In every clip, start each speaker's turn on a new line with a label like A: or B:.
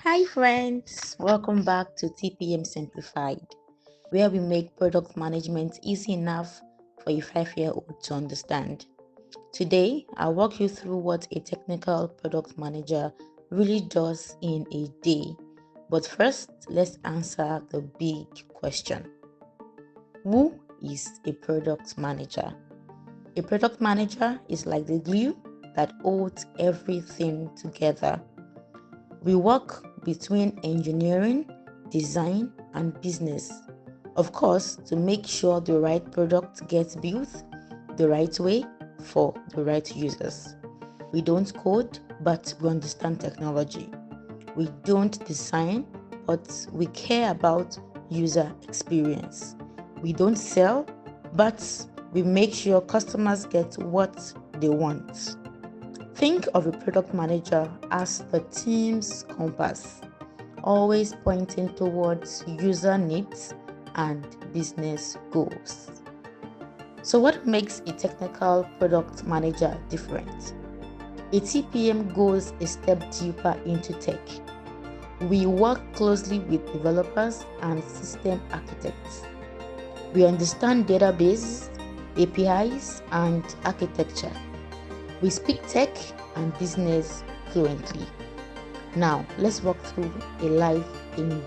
A: Hi friends, welcome back to TPM Simplified, where we make product management easy enough for a 5-year-old to understand. Today, I'll walk you through what a technical product manager really does in a day. But first, let's answer the big question. Who is a product manager? A product manager is like the glue that holds everything together. We work between engineering, design, and business. Of course, to make sure the right product gets built the right way for the right users. We don't code, but we understand technology. We don't design, but we care about user experience. We don't sell, but we make sure customers get what they want. Think of a product manager as the team's compass, always pointing towards user needs and business goals. So, what makes a technical product manager different? A TPM goes a step deeper into tech. We work closely with developers and system architects. We understand databases, APIs, and architecture. We speak tech and business fluently. Now, let's walk through a day in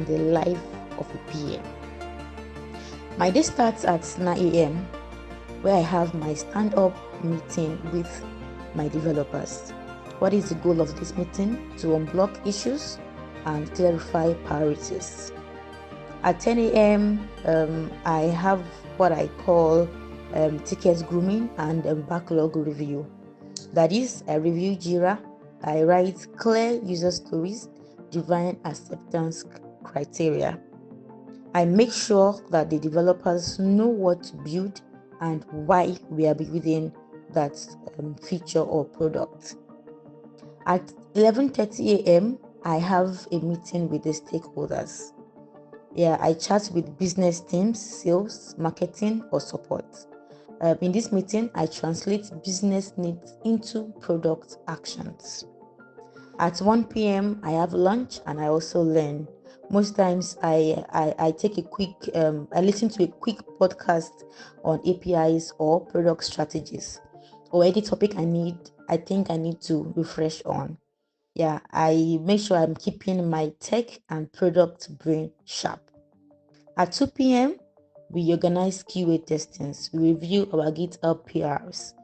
A: the life of a PM. My day starts at 9 a.m. where I have my stand-up meeting with my developers. What is the goal of this meeting? To unblock issues and clarify priorities. At 10 a.m., I have what I call tickets grooming and backlog review. That is, I review Jira, I write clear user stories, define acceptance criteria. I make sure that the developers know what to build and why we are building that feature or product. At 11:30 a.m., I have a meeting with the stakeholders. I chat with business teams, sales, marketing, or support. In this meeting, I translate business needs into product actions. At 1 p.m., I have lunch and I also learn. Most times, I take I listen to a quick podcast on APIs or product strategies, or any topic I think I need to refresh on. I make sure I'm keeping my tech and product brain sharp. At 2 p.m., we organize QA testings. We review our GitHub PRs.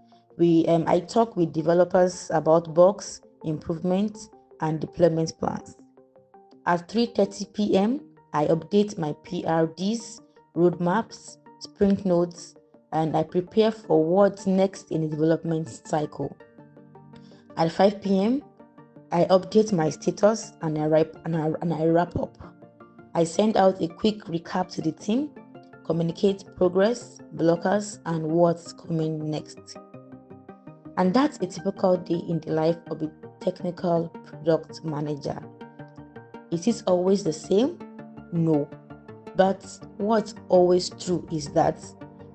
A: I talk with developers about bugs, improvements, and deployment plans. At 3:30 p.m., I update my PRDs, roadmaps, sprint notes, and I prepare for what's next in the development cycle. At 5 p.m., I update my status and I wrap up. I send out a quick recap to the team, communicate progress, blockers, and what's coming next. And that's a typical day in the life of a technical product manager. Is it always the same? No. But what's always true is that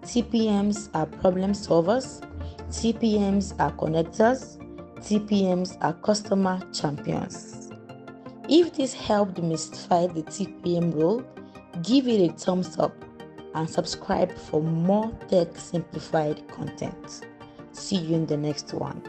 A: TPMs are problem solvers, TPMs are connectors, TPMs are customer champions. If this helped demystify the TPM role, give it a thumbs up and subscribe for more tech simplified content. See you in the next one.